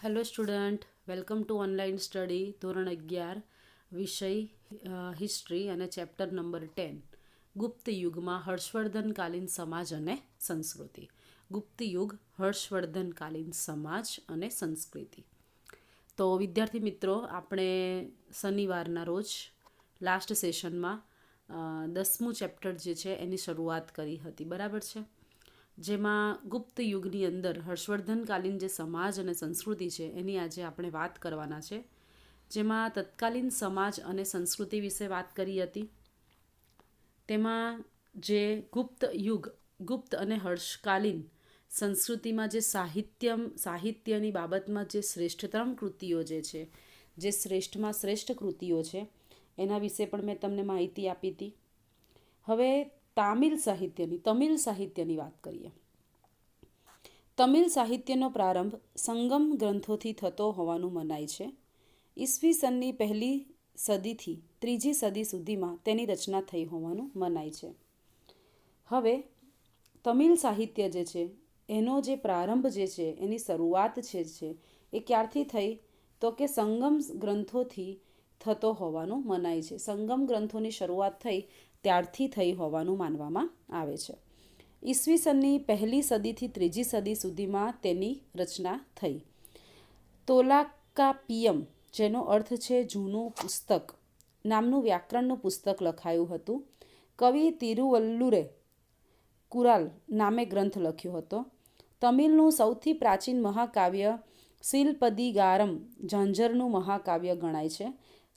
Hello student, welcome to online study ધોરણ 11 વિષય history અને ચેપ્ટર નંબર 10 ગુપ્ત યુગમાં હર્ષવર્ધનકાલીન સમાજ અને સંસ્કૃતિ. ગુપ્ત યુગ, હર્ષવર્ધનકાલીન સમાજ અને સંસ્કૃતિ. તો વિદ્યાર્થી મિત્રો, આપણે શનિવારના રોજ લાસ્ટ સેશનમાં 10મું ચેપ્ટર જે છે એની શરૂઆત કરી હતી, બરાબર છે. જેમાં ગુપ્ત યુગની અંદર હર્ષવર્ધનકાલીન જે સમાજ અને સંસ્કૃતિ છે એની આજે આપણે વાત કરવાના છે. જેમાં તત્કાલીન સમાજ અને સંસ્કૃતિ વિશે વાત કરી હતી. તેમાં જે ગુપ્ત યુગ, ગુપ્ત અને હર્ષકાલીન સંસ્કૃતિમાં જે સાહિત્યની બાબતમાં જે શ્રેષ્ઠતમ કૃતિઓ જે છે, જે શ્રેષ્ઠમાં શ્રેષ્ઠ કૃતિઓ છે એના વિશે પણ મેં તમને માહિતી આપી હતી. હવે તમિલ સાહિત્યની વાત કરીએ. તમિલ સાહિત્યનો પ્રારંભ સંગમ ગ્રંથોથી થતો હોવાનું મનાય છે. ઈસવીસનની પહેલી સદીથી ત્રીજી સદી સુધીમાં તેની રચના થઈ હોવાનું મનાય છે. હવે તમિલ સાહિત્ય જે છે એનો જે પ્રારંભ જે છે, એની શરૂઆત છે એ ક્યારથી થઈ તો કે સંગમ ગ્રંથોથી થતો હોવાનું મનાય છે. સંગમ ગ્રંથોની શરૂઆત થઈ ત્યારથી થઈ હોવાનું માનવામાં આવે છે. ઈસવીસનની પહેલી સદીથી ત્રીજી સદી સુધીમાં તેની રચના થઈ. તોલાકાપિયમ, જેનો અર્થ છે જૂનું પુસ્તક, નામનું વ્યાકરણનું પુસ્તક લખાયું હતું. કવિ તિરુવલ્લુરે કુરાલ નામે ગ્રંથ લખ્યો હતો. તમિલનું સૌથી પ્રાચીન મહાકાવ્ય સિલપદીગારમ ઝાંઝરનું મહાકાવ્ય ગણાય છે,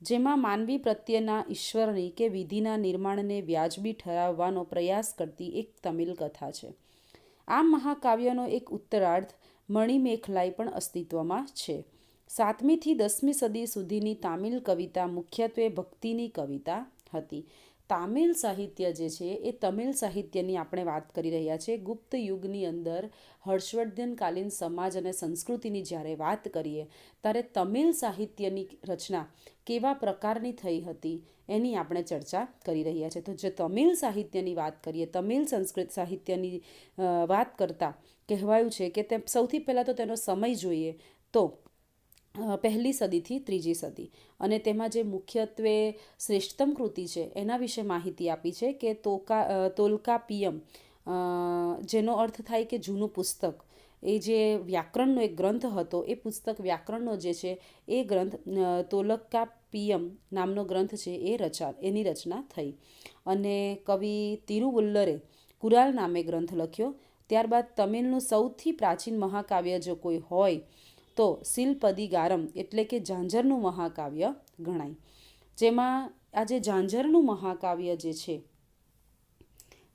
જેમાં માનવી પ્રત્યેના ઈશ્વરની કે વિધિના નિર્માણને વ્યાજબી ઠરાવવાનો પ્રયાસ કરતી એક તમિલ કથા છે. આ મહાકાવ્યનો એક ઉત્તરાર્ધ મણિમેખલાઈ પણ અસ્તિત્વમાં છે. 7મી થી 10મી સદી સુધીની તામિલ કવિતા મુખ્યત્વે ભક્તિની કવિતા હતી. તામિલ સાહિત્ય જે છે એ તમિલ સાહિત્યની આપણે વાત કરી રહ્યા છીએ. ગુપ્ત યુગની અંદર હર્ષવર્ધનકાલીન સમાજ અને સંસ્કૃતિની જ્યારે વાત કરીએ ત્યારે તમિલ સાહિત્યની રચના કેવા પ્રકારની થઈ હતી એની આપણે ચર્ચા કરી રહ્યા છીએ. તો જે તમિલ સાહિત્યની વાત કરીએ, તમિલ સંસ્કૃત સાહિત્યની વાત કરતાં કહેવાયું છે કે તે સૌથી પહેલાં તો તેનો સમય જોઈએ તો પહેલી સદીથી ત્રીજી સદી, અને તેમાં જે મુખ્યત્વે શ્રેષ્ઠતમ કૃતિ છે એના વિશે માહિતી આપી છે કે તોલ્કાપિયમ, જેનો અર્થ થાય કે જૂનું પુસ્તક. એ જે વ્યાકરણનો એક ગ્રંથ હતો, એ પુસ્તક વ્યાકરણનો જે છે એ ગ્રંથ તોલકાપિયમ નામનો ગ્રંથ છે એની રચના થઈ. અને કવિ તિરુવલ્લરે કુરાલ નામે ગ્રંથ લખ્યો. ત્યારબાદ તમિલનું સૌથી પ્રાચીન મહાકાવ્ય જો કોઈ હોય તો સિલપદીગારમ એટલે કે ઝાંઝરનું મહાકાવ્ય ગણાય. જેમાં આજે ઝાંઝરનું મહાકાવ્ય જે છે,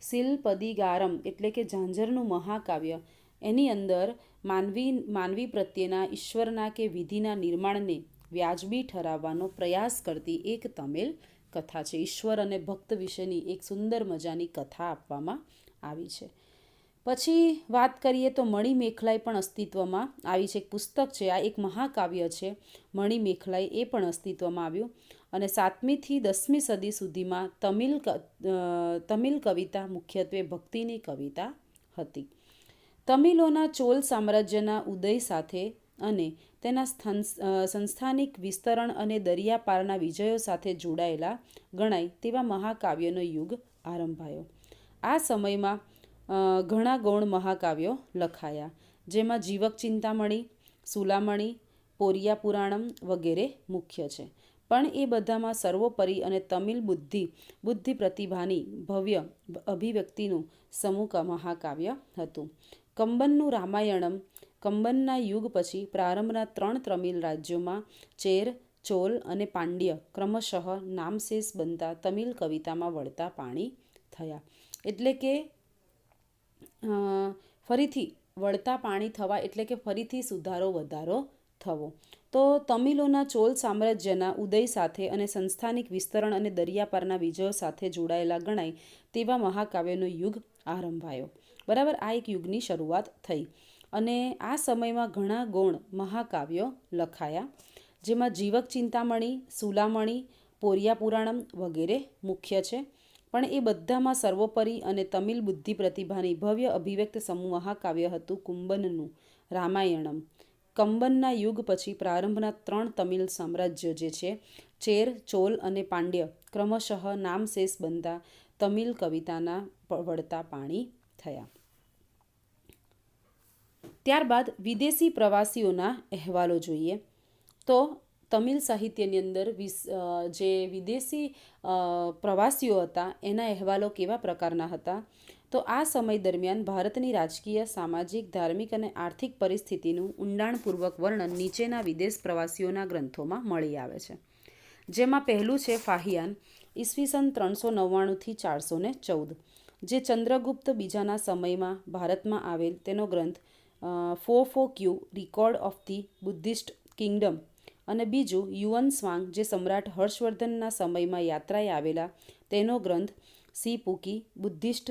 સિલપદીગારમ એટલે કે ઝાંઝરનું મહાકાવ્ય, એની અંદર માનવી પ્રત્યેના ઈશ્વરના કે વિધિના નિર્માણને વ્યાજબી ઠરાવવાનો પ્રયાસ કરતી એક તમિલ કથા છે. ઈશ્વર અને ભક્ત વિશેની એક સુંદર મજાની કથા આપવામાં આવી છે. પછી વાત કરીએ તો મણિમેખલાઈ પણ અસ્તિત્વમાં આવી છે. એક પુસ્તક છે, આ એક મહાકાવ્ય છે મણિમેખલાઈ, એ પણ અસ્તિત્વમાં આવ્યું. અને 7મી થી 10મી સદી સુધીમાં તમિલ કવિતા મુખ્યત્વે ભક્તિની કવિતા હતી. તમિલોના ચોલ સામ્રાજ્યના ઉદય સાથે અને તેના સંસ્થાનિક વિસ્તરણ અને દરિયાપારના વિજયો સાથે જોડાયેલા ગણાય તેવા મહાકાવ્યનો યુગ આરંભાયો. આ સમયમાં ઘણા ગૌણ મહાકાવ્યો લખાયા, જેમાં જીવક ચિંતામણી, સુલામણી, પોરિયા પુરાણમ વગેરે મુખ્ય છે. પણ એ બધામાં સર્વોપરી અને તમિલ બુદ્ધિ પ્રતિભાની ભવ્ય અભિવ્યક્તિનું સમૂહ મહાકાવ્ય હતું. કંબનનું રામાયણમ. કંબનના યુગ પછી પ્રારંભના 3 તમિલ રાજ્યોમાં ચેર, ચોલ અને પાંડ્ય ક્રમશઃ નામશેષ બનતા તમિલ કવિતામાં વળતા પાણી થયા. એટલે કે ફરીથી વળતા પાણી થવા એટલે કે ફરીથી સુધારો વધારો થવો. તો તમિલોના ચોલ સામ્રાજ્યના ઉદય સાથે અને સંસ્થાનિક વિસ્તરણ અને દરિયાપારના વિજયો સાથે જોડાયેલા ગણાય તેવા મહાકાવ્યનો યુગ આરંભાયો. બરાબર, આ એક યુગની શરૂઆત થઈ. અને આ સમયમાં ઘણા ગૌણ મહાકાવ્યો લખાયા, જેમાં જીવક ચિંતામણી, સુલામણી, પોરિયા પુરાણમ વગેરે મુખ્ય છે. પણ એ બધામાં સર્વોપરી અને તમિલ બુદ્ધિ પ્રતિભાની ભવ્ય અભિવ્યક્ત સમૂહ મહાકાવ્ય હતું કુંબનનું રામાયણમ. કંબનના યુગ પછી પ્રારંભના 3 તમિલ સામ્રાજ્યો જે છે ચેર, ચોલ અને પાંડ્ય ક્રમશઃ નામશેષ બનતા તમિલ કવિતાના વળતા પાણી થયા. ત્યારબાદ વિદેશી પ્રવાસીઓના અહેવાલો જોઈએ તો તમિલ સાહિત્યની અંદર જે વિદેશી પ્રવાસીઓ હતા એના અહેવાલો કેવા પ્રકારના હતા તો આ સમય દરમિયાન ભારતની રાજકીય, સામાજિક, ધાર્મિક અને આર્થિક પરિસ્થિતિનું ઊંડાણપૂર્વક વર્ણન નીચેના વિદેશ પ્રવાસીઓના ગ્રંથોમાં મળી આવે છે. જેમાં પહેલું છે ફાહિયાન ઈસવીસન 399થી 414, જે ચંદ્રગુપ્ત બીજાના સમયમાં ભારતમાં આવેલ તેનો ગ્રંથ Fo Kuo record of the Buddhist kingdom, અને બીજું યુઅન સ્વાંગ જે સમ્રાટ હર્ષવર્ધનના સમયમાં યાત્રાએ આવેલા તેનો ગ્રંથ સી પુકી Buddhist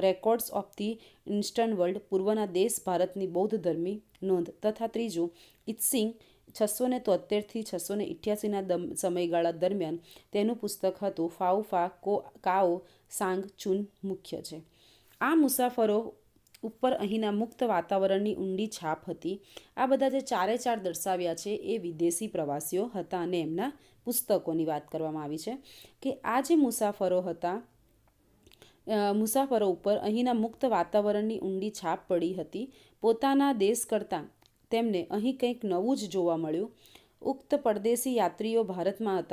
records of the Eastern world, પૂર્વના દેશ ભારતની બૌદ્ધ ધર્મી નોંધ, તથા ત્રીજું ઇત્સિંગ 673થી 688ના સમયગાળા દરમિયાન તેનું પુસ્તક હતું ફાઉ ફા કાઓ સાંગ ચુન મુખ્ય છે. આ મુસાફરો ઉપર અહીંના મુક્ત વાતાવરણની ઊંડી છાપ હતી. આ બધા જે ચારે ચાર દર્શાવ્યા છે એ વિદેશી પ્રવાસીઓ હતા અને એમના પુસ્તકોની વાત કરવામાં આવી છે કે આ જે મુસાફરો હતા મુસાફરો ઉપર અહીંના મુક્ત વાતાવરણની ઊંડી છાપ પડી હતી. પોતાના દેશ કરતાં તેમને અહીં કંઈક નવું જ જોવા મળ્યું. ઉક્ત પરદેશી યાત્રીઓ ભારતમાં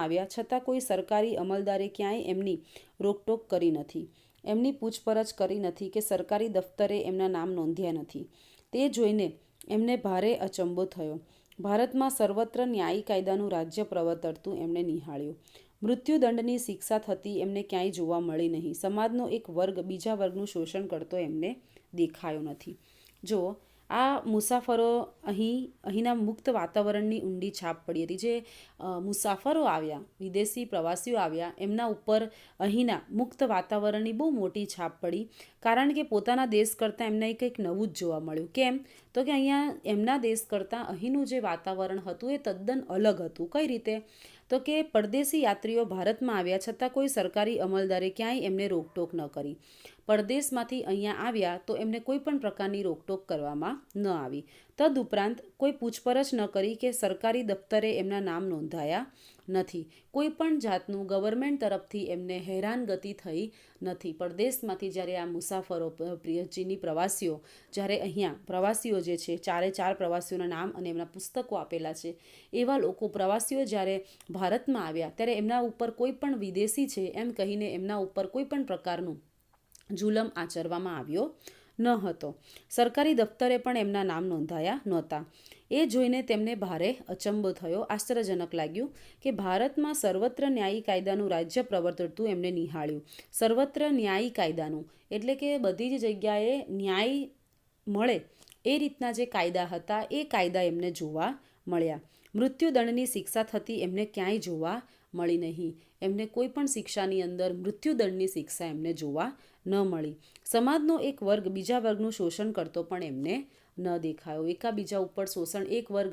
આવ્યા છતાં કોઈ સરકારી અમલદારે ક્યાંય એમની રોકટોક કરી નથી, એમની પૂછપરછ કરી નથી કે સરકારી દફતરે એમના નામ નોંધ્યા નથી. તે જોઈને એમને ભારે અચંબો થયો. ભારતમાં સર્વત્ર ન્યાયી કાયદાનું રાજ્ય પ્રવર્તતું એમણે નિહાળ્યું. મૃત્યુદંડની શિક્ષા થતી એમને ક્યાંય જોવા મળી નહીં. સમાજનો એક વર્ગ બીજા વર્ગનું શોષણ કરતો એમને દેખાયો નથી. જુઓ, આ મુસાફરો અહીંના મુક્ત વાતાવરણની ઊંડી છાપ પડી હતી. જે મુસાફરો આવ્યા, વિદેશી પ્રવાસીઓ આવ્યા, એમના ઉપર અહીંના મુક્ત વાતાવરણની બહુ મોટી છાપ પડી. કારણ કે પોતાના દેશ કરતાં એમને કંઈક નવું જ જોવા મળ્યું. કેમ તો કે અહીંયા એમના દેશ કરતાં અહીંનું જે વાતાવરણ હતું એ તદ્દન અલગ હતું. કઈ રીતે તો કે પરદેશી યાત્રીઓ ભારતમાં આવ્યા છતાં કોઈ સરકારી અમલદારે ક્યાંય એમને રોકટોક ન કરી. પરદેશમાંથી અહીંયા આવ્યા તો એમને કોઈ પણ પ્રકારની રોકટોક કરવામાં ન આવી. તદુપરાંત કોઈ પૂછપરછ ન કરી કે સરકારી દફતરે એમના નામ નોંધાયા નથી. કોઈ પણ જાતનું ગવર્મેન્ટ તરફથી એમને હેરાનગતિ થઈ નથી. પરદેશમાંથી જ્યારે આ મુસાફરો ચીની પ્રવાસીઓ જ્યારે અહીંયા પ્રવાસીઓ જે છે ચારે ચાર પ્રવાસીઓના નામ અને એમના પુસ્તકો આપેલા છે, એવા લોકો પ્રવાસીઓ જ્યારે ભારતમાં આવ્યા ત્યારે એમના ઉપર કોઈ પણ વિદેશી છે એમ કહીને એમના ઉપર કોઈ પણ પ્રકારનું જુલમ આચરવામાં આવ્યો ન હતો. સરકારી દફતરે પણ એમના નામ નોંધાયા નહોતા. એ જોઈને તેમને ભારે અચંબો થયો. આશ્ચર્યજનક લાગ્યું કે ભારતમાં સર્વત્ર ન્યાયી કાયદાનું રાજ્ય પ્રવર્તતું એમને નિહાળ્યું. સર્વત્ર ન્યાયી કાયદાનું એટલે કે બધી જ જગ્યાએ ન્યાય મળે એ રીતના જે કાયદા હતા એ કાયદા એમને જોવા મળ્યા. મૃત્યુદંડની શિક્ષા થતી એમને ક્યાંય જોવા મળી નહીં. એમને કોઈ પણ શિક્ષાની અંદર મૃત્યુદંડની શિક્ષા એમને જોવા ન મળી. સમાજનો એક વર્ગ બીજા વર્ગનું શોષણ કરતો પણ એમને ન દેખાયો. એકાબીજા ઉપર શોષણ, એક વર્ગ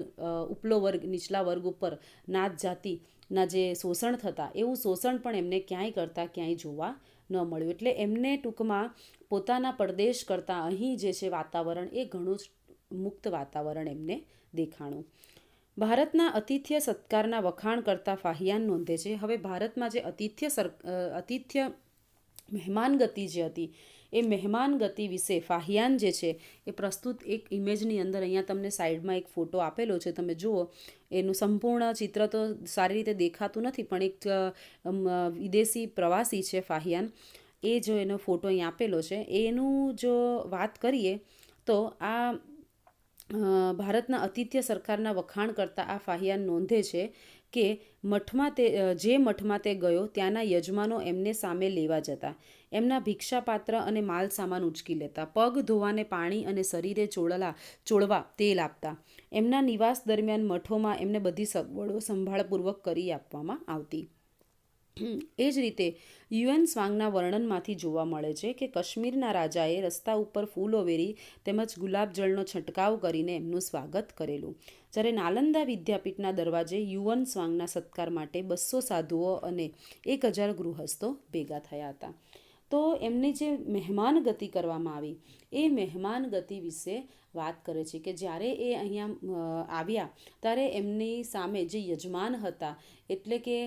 ઉપલો વર્ગ નીચલા વર્ગ ઉપર નાત જાતિના જે શોષણ થતા એવું શોષણ પણ એમને ક્યાંય કરતા ક્યાંય જોવા ન મળ્યું. એટલે એમને ટૂંકમાં પોતાના પરદેશ કરતાં અહીં જે છે વાતાવરણ એ ઘણું જ મુક્ત વાતાવરણ એમને દેખાણું. ભારતના અતિથ્ય સત્કારના વખાણ કરતા ફાહિયાન નોંધે છે. હવે ભારતમાં જે અતિથ્ય મહેમાનગતિ જે હતી એ મહેમાનગતિ વિશે ફાહિયાન જે છે એ પ્રસ્તુત એક ઇમેજની અંદર અહીંયા તમને સાઈડમાં એક ફોટો આપેલો છે, તમે જુઓ. એનું સંપૂર્ણ ચિત્ર તો સારી રીતે દેખાતું નથી, પણ એક વિદેશી પ્રવાસી છે ફાહિયાન, એ જો એનો ફોટો અહીં આપેલો છે એનું જો વાત કરીએ તો આ ભારતના અતિથ્ય સરકારના વખાણ કરતા આ ફાહિયાન નોંધે છે કે મઠમાં તે ગયો ત્યાંના યજમાનો એમને સામે લેવા જતા, એમના ભિક્ષાપાત્ર અને માલ સામાન ઉંચકી લેતા, પગ ધોવાને પાણી અને શરીરે ચોળવા તેલ આપતા. એમના નિવાસ દરમિયાન મઠોમાં એમને બધી સગવડો સંભાળપૂર્વક કરી આપવામાં આવતી. એ જ રીતે યુએન સ્વાંગના વર્ણનમાંથી જોવા મળે છે કે કાશ્મીરના રાજાએ રસ્તા ઉપર ફૂલો વેરી તેમજ ગુલાબજળનો છંટકાવ કરીને એમનું સ્વાગત કરેલું. જ્યારે નાલંદા વિદ્યાપીઠના દરવાજે યુએન સ્વાંગના સત્કાર માટે 200 સાધુઓ અને 1000 ગૃહસ્થો ભેગા થયા હતા. તો એમની જે મહેમાન ગતિ કરવામાં આવી એ મહેમાન ગતિ વિશે વાત કરે છે કે જ્યારે એ અહીંયા આવ્યા ત્યારે એમની સામે જે યજમાન હતા, એટલે કે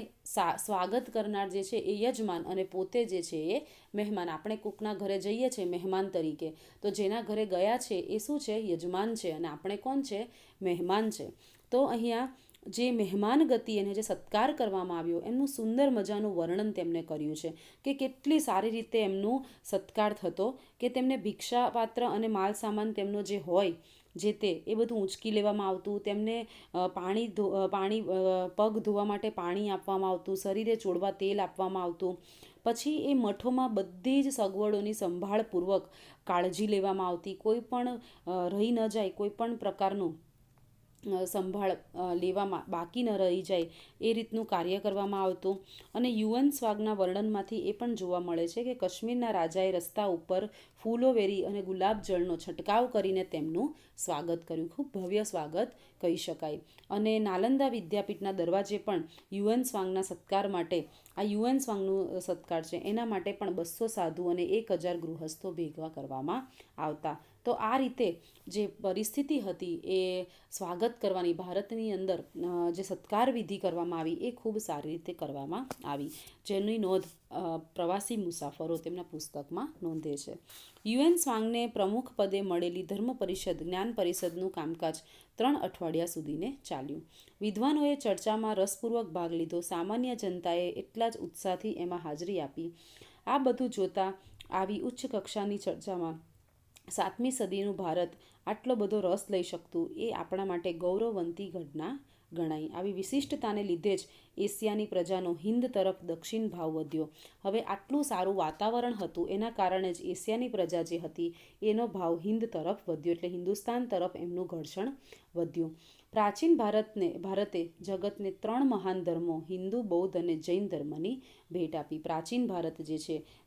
સ્વાગત કરનાર જે છે એ યજમાન અને પોતે જે છે એ મહેમાન. આપણે કોકના ઘરે જઈએ છીએ મહેમાન તરીકે, તો જેના ઘરે ગયા છે એ શું છે? યજમાન છે, અને આપણે કોણ છે? મહેમાન છે. તો અહીંયા જે મહેમાન ગતિ એને જે સત્કાર કરવામાં આવ્યો એમનું સુંદર મજાનું વર્ણન તેમને કર્યું છે કે કેટલી સારી રીતે એમનું સત્કાર થતો, કે તેમને ભિક્ષા પાત્ર અને માલ સામાન તેમનો જે હોય જે તે એ બધું ઊંચકી લેવામાં આવતું, તેમને પાણી પગ ધોવા માટે પાણી આપવામાં આવતું, શરીરે ચોળવા તેલ આપવામાં આવતું. પછી એ મઠોમાં બધી જ સગવડોની સંભાળપૂર્વક કાળજી લેવામાં આવતી, કોઈ પણ રહી ન જાય, કોઈ પણ પ્રકારનું સંભાળ લેવામાં બાકી ન રહી જાય એ રીતનું કાર્ય કરવામાં આવતું. અને યુવન સ્વાગના વર્ણનમાંથી એ પણ જોવા મળે છે કે કાશ્મીરના રાજાએ રસ્તા ઉપર ફૂલો વેરી અને ગુલાબ જળનો છંટકાવ કરીને તેમનું સ્વાગત કર્યું. ખૂબ ભવ્ય સ્વાગત કહી શકાય. અને નાલંદા વિદ્યાપીઠના દરવાજે પણ યુવન સ્વાંગના સત્કાર માટે, આ યુવન સ્વાંગનું સત્કાર છે એના માટે પણ 200 સાધુ અને 1000 ગૃહસ્થો ભેગા કરવામાં આવતા. તો આ રીતે જે પરિસ્થિતિ હતી એ સ્વાગત કરવાની ભારતની અંદર જે સત્કાર વિધિ કરવામાં આવી એ ખૂબ સારી રીતે કરવામાં આવી, જેની નોંધ પ્રવાસી મુસાફરો તેમના પુસ્તકમાં નોંધે છે. યુએન સ્વાંગને પ્રમુખ પદે મળેલી ધર્મ પરિષદ, જ્ઞાન પરિષદનું કામકાજ 3 અઠવાડિયા સુધીને ચાલ્યું. વિદ્વાનોએ ચર્ચામાં રસપૂર્વક ભાગ લીધો, સામાન્ય જનતાએ એટલા જ ઉત્સાહથી એમાં હાજરી આપી. આ બધું જોતા આવી ઉચ્ચ કક્ષાની ચર્ચામાં 7મી સદીનું ભારત આટલો બધો રસ લઈ શકતું એ આપણા માટે ગૌરવવંતી ઘટના ગણાઈ. આવી વિશિષ્ટતાને લીધે જ એશિયાની પ્રજાનો હિન્દ તરફ દક્ષિણ ભાવ વધ્યો. હવે આટલું સારું વાતાવરણ હતું એના કારણે જ એશિયાની પ્રજા જે હતી એનો ભાવ હિન્દ તરફ વધ્યો, એટલે હિન્દુસ્તાન તરફ એમનું ઘર્ષણ વધ્યું. પ્રાચીન ભારતે જગતને 3 મહાન ધર્મો હિન્દુ, બૌદ્ધ અને જૈન ધર્મની ભેટ આપી. પ્રાચીન ભારત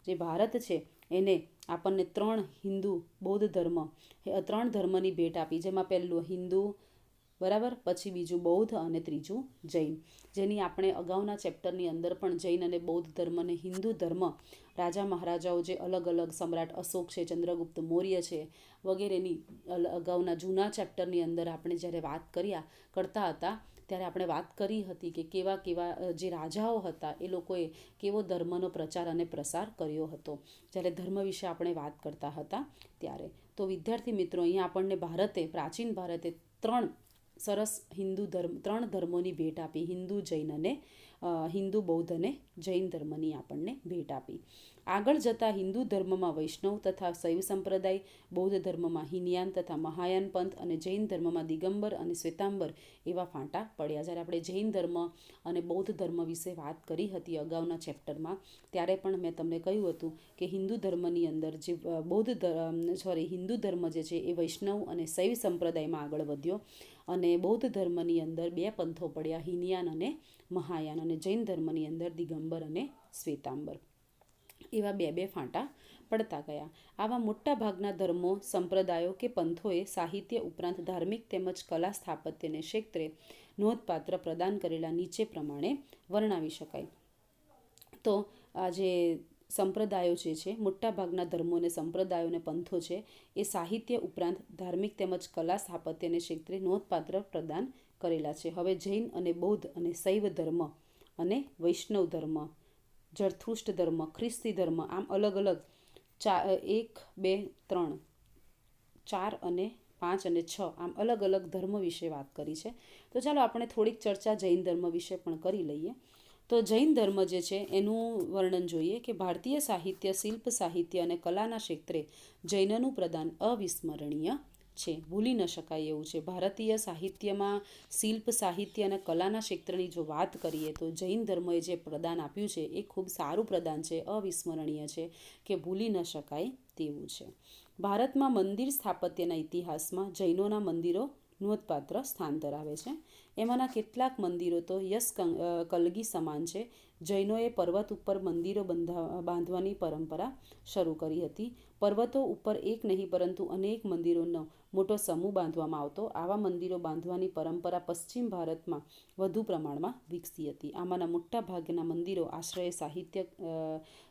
જે ભારત છે એને આપણને 3 હિન્દુ, બૌદ્ધ ધર્મ, 3 ધર્મની ભેટ આપી, જેમાં પહેલું હિન્દુ, બરાબર, પછી બીજું બૌદ્ધ અને ત્રીજું જૈન. જેની આપણે અગાઉના ચેપ્ટરની અંદર પણ જૈન અને બૌદ્ધ ધર્મ અને હિન્દુ ધર્મ, રાજા મહારાજાઓ જે અલગ અલગ, સમ્રાટ અશોક છે, ચંદ્રગુપ્ત મૌર્ય છે વગેરેની અગાઉના જૂના ચેપ્ટરની અંદર આપણે જ્યારે વાત કરતા હતા ત્યારે આપણે વાત કરી હતી કે કેવા કેવા જે રાજાઓ હતા એ લોકોએ કેવો ધર્મનો પ્રચાર અને પ્રસાર કર્યો હતો, જ્યારે ધર્મ વિશે આપણે વાત કરતા હતા ત્યારે. તો વિદ્યાર્થી મિત્રો, અહીંયા આપણને પ્રાચીન ભારતે 3 સરસ 3 ધર્મોની ભેટ આપી. હિન્દુ, બૌદ્ધ અને જૈન ધર્મની આપણને ભેટ આપી. આગળ જતાં હિન્દુ ધર્મમાં વૈષ્ણવ તથા શૈવ સંપ્રદાય, બૌદ્ધ ધર્મમાં હિનયાન તથા મહાયાન પંથ અને જૈન ધર્મમાં દિગંબર અને શ્વેતાંબર એવા ફાંટા પડ્યા. જ્યારે આપણે જૈન ધર્મ અને બૌદ્ધ ધર્મ વિશે વાત કરી હતી અગાઉના ચેપ્ટરમાં, ત્યારે પણ મેં તમને કહ્યું હતું કે હિન્દુ ધર્મની અંદર જે હિન્દુ ધર્મ જે છે એ વૈષ્ણવ અને શૈવ સંપ્રદાયમાં આગળ વધ્યો, અને બૌદ્ધ ધર્મની અંદર 2 પંથો પડ્યા, હિનયાન અને મહાયાન, અને જૈન ધર્મની અંદર દિગંબર અને શ્વેતાંબર, એવા 2 ફાંટા પડતા ગયા. આવા મોટા ભાગના ધર્મો, સંપ્રદાયો કે પંથોએ સાહિત્ય ઉપરાંત ધાર્મિક તેમજ કલા સ્થાપત્યને ક્ષેત્રે નોંધપાત્ર પ્રદાન કરેલા નીચે પ્રમાણે વર્ણવી શકાય. તો આ જે સંપ્રદાયો જે છે, મોટાભાગના ધર્મો અને સંપ્રદાયો અને પંથો છે એ સાહિત્ય ઉપરાંત ધાર્મિક તેમજ કલા સ્થાપત્યને ક્ષેત્રે નોંધપાત્ર પ્રદાન કરેલા છે. હવે જૈન અને બૌદ્ધ અને શૈવ ધર્મ અને વૈષ્ણવ ધર્મ, જરથુષ્ટ ધર્મ, ખ્રિસ્તી ધર્મ, આમ અલગ અલગ 1, 2, 3, 4 અને 5 અને 6 આમ અલગ અલગ ધર્મ વિશે વાત કરી છે. તો ચાલો આપણે થોડીક ચર્ચા જૈન ધર્મ વિશે પણ કરી લઈએ. તો જૈન ધર્મ જે છે એનું વર્ણન જોઈએ કે ભારતીય સાહિત્ય, શિલ્પ સાહિત્ય અને કલાના ક્ષેત્રે જૈનનું પ્રદાન અવિસ્મરણીય છે, ભૂલી ન શકાય એવું છે. ભારતીય સાહિત્યમાં શિલ્પ સાહિત્ય અને કલાના ક્ષેત્રની જો વાત કરીએ તો જૈન ધર્મએ જે પ્રદાન આપ્યું છે એ ખૂબ સારું પ્રદાન છે, અવિસ્મરણીય છે, કે ભૂલી ન શકાય તેવું છે. ભારતમાં મંદિર સ્થાપત્યના ઇતિહાસમાં જૈનોના મંદિરો નોંધપાત્ર સ્થાન ધરાવે છે. એમાંના કેટલાક મંદિરો તો કલગી સમાન છે. જૈનોએ પર્વત ઉપર મંદિરો બાંધવાની પરંપરા શરૂ કરી હતી. પર્વતો ઉપર એક નહીં પરંતુ અનેક મંદિરોનો મોટો સમૂહ બાંધવામાં આવતો. આવા મંદિરો બાંધવાની પરંપરા પશ્ચિમ ભારતમાં વધુ પ્રમાણમાં વિકસી હતી. આમાંના મોટા ભાગના મંદિરો આશ્રયે સાહિત્ય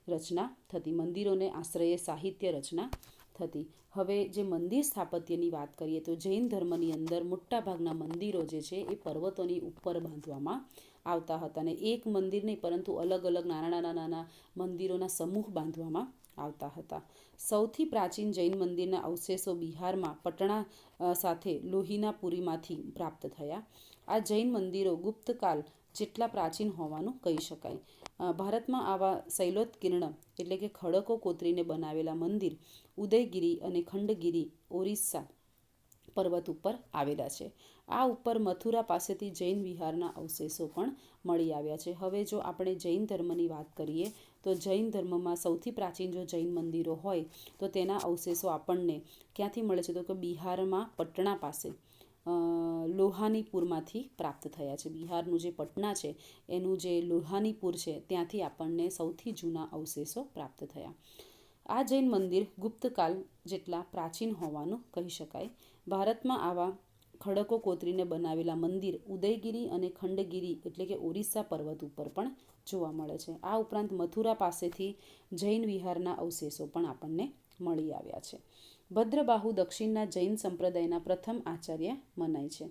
રચના થતી. મંદિરોને આશ્રયે સાહિત્ય રચના થતી. હવે જે મંદિર સ્થાપત્યની વાત કરીએ તો જૈન ધર્મની અંદર મોટાભાગના મંદિરો જે છે એ પર્વતોની ઉપર બાંધવામાં આવતા હતા. અને એક મંદિર નહીં પરંતુ અલગ અલગ નાના મંદિરોના સમૂહ બાંધવામાં આવતા હતા. સૌથી પ્રાચીન જૈન મંદિરના અવશેષો બિહારમાં પટણા સાથે લોહીનાપુરીમાંથી પ્રાપ્ત થયા. આ જૈન મંદિરો ગુપ્તકાળ જેટલા પ્રાચીન હોવાનું કહી શકાય. ભારતમાં આવા શૈલોત્કીર્ણ એટલે કે ખડકો કોતરીને બનાવેલા મંદિર ઉદયગીરી અને ખંડગીરી ઓરિસ્સા પર્વત ઉપર આવેલા છે. આ ઉપર મથુરા પાસેથી જૈન વિહારના અવશેષો પણ મળી આવ્યા છે. હવે જો આપણે જૈન ધર્મની વાત કરીએ તો જૈન ધર્મમાં સૌથી પ્રાચીન જો જૈન મંદિરો હોય તો તેના અવશેષો આપણને ક્યાંથી મળે છે તો કે બિહારમાં પટણા પાસે લોહાનીપુરમાંથી પ્રાપ્ત થયા છે. બિહારનું જે પટના છે એનું જે લોહાનીપુર છે ત્યાંથી આપણને સૌથી જૂના અવશેષો પ્રાપ્ત થયા. આ જૈન મંદિર ગુપ્તકાળ જેટલા પ્રાચીન હોવાનું કહી શકાય. ભારતમાં આવા ખડકો કોતરીને બનાવેલા મંદિર ઉદયગીરી અને ખંડગીરી એટલે કે ઓરિસ્સા પર્વત ઉપર પણ જોવા મળે છે. આ ઉપરાંત મથુરા પાસેથી જૈન વિહારના અવશેષો પણ આપણને મળી આવ્યા છે. ભદ્રબાહુ દક્ષિણના જૈન સંપ્રદાયના પ્રથમ આચાર્ય મનાય છે.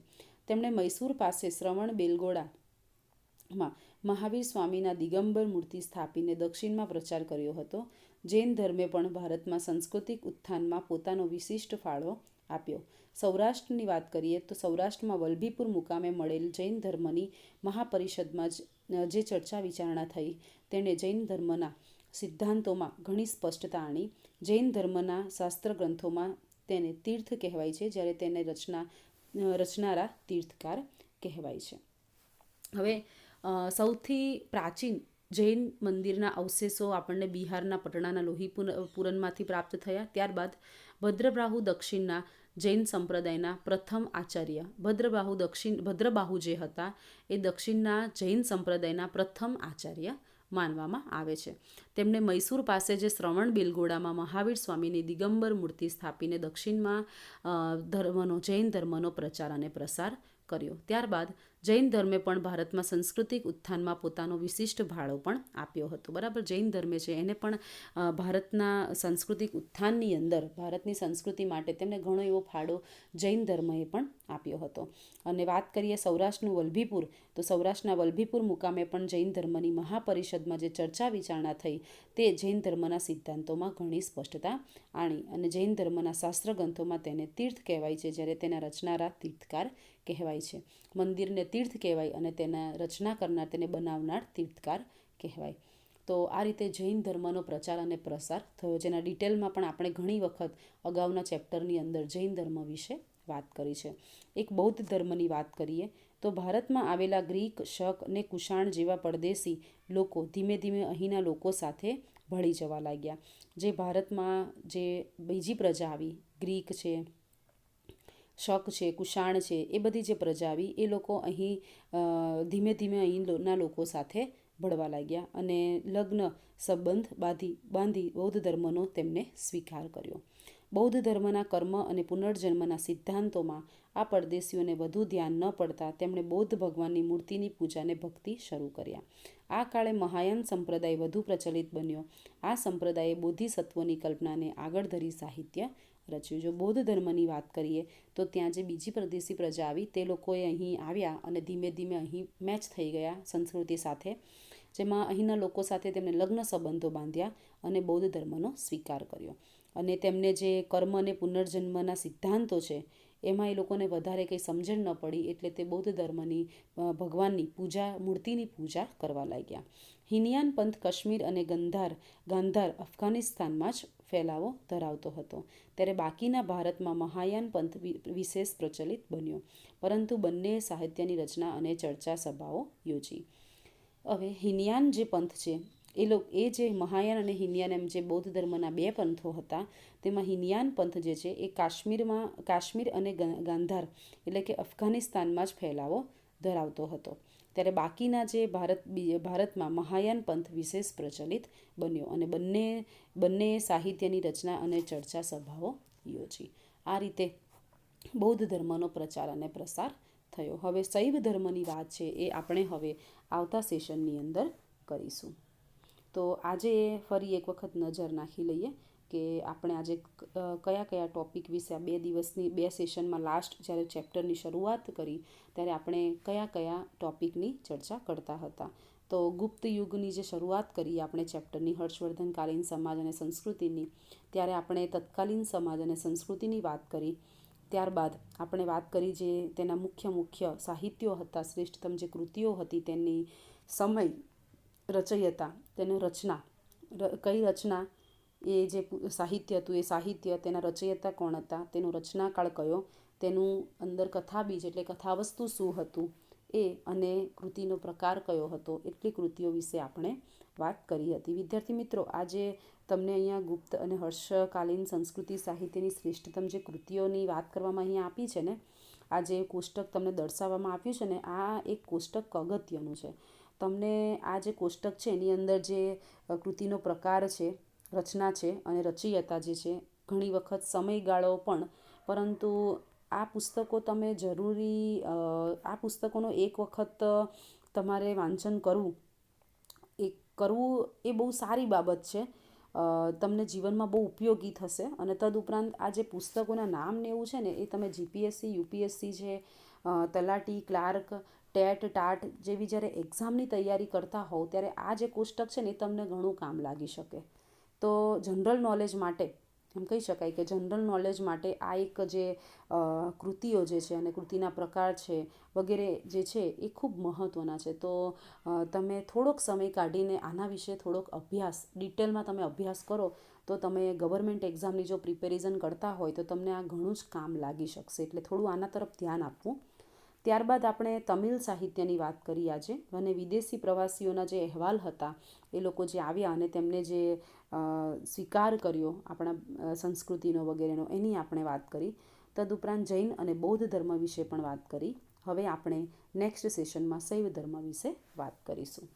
તેમણે મૈસૂર પાસે શ્રવણ બેલગોળામાં મહાવીર સ્વામીના દિગંબર મૂર્તિ સ્થાપીને દક્ષિણમાં પ્રચાર કર્યો હતો. જૈન ધર્મે પણ ભારતમાં સાંસ્કૃતિક ઉત્થાનમાં પોતાનો વિશિષ્ટ ફાળો આપ્યો. સૌરાષ્ટ્રની વાત કરીએ તો સૌરાષ્ટ્રમાં વલભીપુર મુકામે મળેલ જૈન ધર્મની મહાપરિષદમાં જે ચર્ચા વિચારણા થઈ તેણે જૈન ધર્મના સિદ્ધાંતોમાં ઘણી સ્પષ્ટતા આણી. જૈન ધર્મના શાસ્ત્ર ગ્રંથોમાં તેને તીર્થ કહેવાય છે, જ્યારે તેને રચનારા તીર્થકાર કહેવાય છે. હવે સૌથી પ્રાચીન જૈન મંદિરના અવશેષો આપણને બિહારના પટણાના લોહીપુરનમાંથી પ્રાપ્ત થયા. ત્યારબાદ ભદ્રબાહુ દક્ષિણના જૈન સંપ્રદાયના પ્રથમ આચાર્ય ભદ્રબાહુ જે હતા એ દક્ષિણના જૈન સંપ્રદાયના પ્રથમ આચાર્ય માનવામાં આવે છે. તેમણે મૈસૂર પાસે જે શ્રવણ બેલગોળામાં મહાવીર સ્વામીની દિગંબર મૂર્તિ સ્થાપીને દક્ષિણમાં જૈન ધર્મનો પ્રચાર અને પ્રસાર કર્યો. ત્યારબાદ જૈન ધર્મે પણ ભારતમાં સાંસ્કૃતિક ઉત્થાનમાં પોતાનો વિશિષ્ટ ફાળો પણ આપ્યો હતો. બરાબર, જૈન ધર્મે છે એને પણ ભારતના સાંસ્કૃતિક ઉત્થાનની અંદર ભારતની સંસ્કૃતિ માટે તેમણે ઘણો એવો ફાળો જૈન ધર્મએ પણ આપ્યો હતો. અને વાત કરીએ સૌરાષ્ટ્રનું વલભીપુર, તો સૌરાષ્ટ્રના વલભીપુર મુકામે પણ જૈન ધર્મની મહાપરિષદમાં જે ચર્ચા વિચારણા થઈ તે જૈન ધર્મના સિદ્ધાંતોમાં ઘણી સ્પષ્ટતા આણી. અને જૈન ધર્મના શાસ્ત્ર ગ્રંથોમાં તેને તીર્થ કહેવાય છે, જ્યારે તેના રચનારા તીર્થકાર કહેવાય છે. મંદિરને તીર્થ કહેવાય અને તેના રચના કરનાર, તેને બનાવનાર તીર્થકાર કહેવાય. તો આ રીતે જૈન ધર્મનો પ્રચાર અને પ્રસાર થયો, જેના ડિટેલમાં પણ આપણે ઘણી વખત અગાઉના ચેપ્ટરની અંદર જૈન ધર્મ વિશે વાત કરી છે. એક બૌદ્ધ ધર્મની વાત કરીએ તો ભારતમાં આવેલા ગ્રીક, શક અને કુષાણ જેવા પરદેશી લોકો ધીમે ધીમે અહીંના લોકો સાથે ભળી જવા લાગ્યા. જે ભારતમાં જે બીજી પ્રજા આવી, ગ્રીક છે, શક છે, કુષાણ છે, એ બધી જે પ્રજા આવી એ લોકો અહીં ધીમે ધીમે અહીંના લોકો સાથે ભળવા લાગ્યા અને લગ્ન સંબંધ બાંધી બૌદ્ધ ધર્મનો તેમને સ્વીકાર કર્યો. બૌદ્ધ ધર્મના કર્મ અને પુનર્જન્મના સિદ્ધાંતોમાં આ પરદેશીઓને વધુ ધ્યાન ન પડતા તેમણે બૌદ્ધ ભગવાનની મૂર્તિની પૂજાને ભક્તિ શરૂ કર્યા. આ કાળે મહાયાન સંપ્રદાય વધુ પ્રચલિત બન્યો. આ સંપ્રદાયે બોધિસત્વોની કલ્પનાને આગળ ધરી સાહિત્ય રચ્યું. જો બૌદ્ધ ધર્મની વાત કરીએ તો ત્યાં જે બીજી પરદેશી પ્રજા આવી તે લોકોએ અહીં આવ્યા અને ધીમે ધીમે અહીં મેચ થઈ ગયા સંસ્કૃતિ સાથે, જેમાં અહીંના લોકો સાથે તેમણે લગ્ન સંબંધો બાંધ્યા અને બૌદ્ધ ધર્મનો સ્વીકાર કર્યો. અને તેમને જે કર્મ અને પુનર્જન્મના સિદ્ધાંતો છે એમાં એ લોકોને વધારે કંઈ સમજણ ન પડી એટલે તે બૌદ્ધ ધર્મની ભગવાનની પૂજા, મૂર્તિની પૂજા કરવા લાગ્યા. હિનયાન પંથ કાશ્મીર અને ગાંધાર અફઘાનિસ્તાનમાં જ ફેલાવો ધરાવતો હતો, ત્યારે બાકીના ભારતમાં મહાયાન પંથ વિશેષ પ્રચલિત બન્યો, પરંતુ બંને સાહિત્યની રચના અને ચર્ચા સભાઓ યોજી. હવે હિનયાન જે પંથ છે એ જે મહાયાન અને હિનયાન એમ જે બૌદ્ધ ધર્મના બે પંથો હતા, તેમાં હિનયાન પંથ જે છે એ કાશ્મીર અને ગાંધાર એટલે કે અફઘાનિસ્તાનમાં જ ફેલાવો ધરાવતો હતો. ત્યારે બાકીના જે ભારતમાં મહાયાન પંથ વિશેષ પ્રચલિત બન્યો અને બંને સાહિત્યની રચના અને ચર્ચા સભાઓ યોજી. આ રીતે બૌદ્ધ ધર્મનો પ્રચાર અને પ્રસાર થયો. હવે શૈવ ધર્મની વાત છે એ આપણે હવે આવતા સેશનની અંદર કરીશું. તો આજે ફરી એક વખત નજર નાખી લઈએ કે આપણે આજે કયા કયા ટૉપિક વિશે આ 2 દિવસની 2 સેશનમાં લાસ્ટ જ્યારે ચેપ્ટરની શરૂઆત કરી ત્યારે આપણે કયા કયા ટૉપિકની ચર્ચા કરતા હતા. તો ગુપ્ત યુગની જે શરૂઆત કરી આપણે ચેપ્ટરની હર્ષવર્ધનકાલીન સમાજ અને સંસ્કૃતિની, ત્યારે આપણે તત્કાલીન સમાજ અને સંસ્કૃતિની વાત કરી. ત્યારબાદ આપણે વાત કરી જે તેના મુખ્ય સાહિત્યો હતા, શ્રેષ્ઠતમ જે કૃતિઓ હતી તેની સમય, રચયિતા, તેની રચના, કઈ રચના, એ જે સાહિત્ય હતું એ સાહિત્ય, તેના રચયિતા કોણ હતા, તેનો રચનાકાળ કયો, તેનું અંદર કથાબીજ એટલે કથાવસ્તુ શું હતું એ, અને કૃતિનો પ્રકાર કયો હતો, એટલી કૃતિઓ વિશે આપણે વાત કરી હતી. વિદ્યાર્થી મિત્રો, આજે તમને અહીંયા ગુપ્ત અને હર્ષકાલીન સંસ્કૃતિ સાહિત્યની શ્રેષ્ઠતમ જે કૃતિઓની વાત કરવામાં અહીંયા આપી છે ને, આ જે કોષ્ટક તમને દર્શાવવામાં આપ્યું છે ને, આ એક કોષ્ટક અગત્યનું છે. તમને આ જે કોષ્ટક છે એની અંદર જે કૃતિનો પ્રકાર છે, રચના છે અને રચયિતા જે છે, ઘણી વખત સમયગાળો પણ, પરંતુ આ પુસ્તકો તમે આ પુસ્તકોનો એક વખત તમારે વાંચન કરવું એ બહુ સારી બાબત છે. તમને જીવનમાં બહુ ઉપયોગી થશે. અને તદુપરાંત આ જે પુસ્તકોના નામ ને એવું છે ને, એ તમે જીપીએસસી, યુપીએસસી છે, તલાટી, ક્લાર્ક, ટેટ, ટાટ જેવી જ્યારે એક્ઝામની તૈયારી કરતા હોવ ત્યારે આ જે કોષ્ટક છે ને એ તમને ઘણું કામ લાગી શકે. તો જનરલ નોલેજ માટે એમ કહી શકાય કે જનરલ નોલેજ માટે આ એક જે કૃતિઓ જે છે અને કૃતિના પ્રકાર છે વગેરે જે છે એ ખૂબ મહત્ત્વના છે. તો તમે થોડોક સમય કાઢીને આના વિશે થોડોક ડિટેલમાં તમે અભ્યાસ કરો તો તમે ગવર્મેન્ટ એક્ઝામની જો પ્રિપેરેશન કરતા હોય તો તમને આ ઘણું જ કામ લાગી શકશે. એટલે થોડું આના તરફ ધ્યાન આપવું. ત્યારબાદ આપણે તમિલ સાહિત્યની વાત કરી આજે, અને વિદેશી પ્રવાસીઓના જે અહેવાલ હતા, એ લોકો જે આવ્યા અને તેમને જે સ્વીકાર કર્યો આપણા સંસ્કૃતિનો વગેરેનો, એની આપણે વાત કરી. તદુપરાંત જૈન અને બૌદ્ધ ધર્મ વિશે પણ વાત કરી. હવે આપણે નેક્સ્ટ સેશનમાં શૈવ ધર્મ વિશે વાત કરીશું.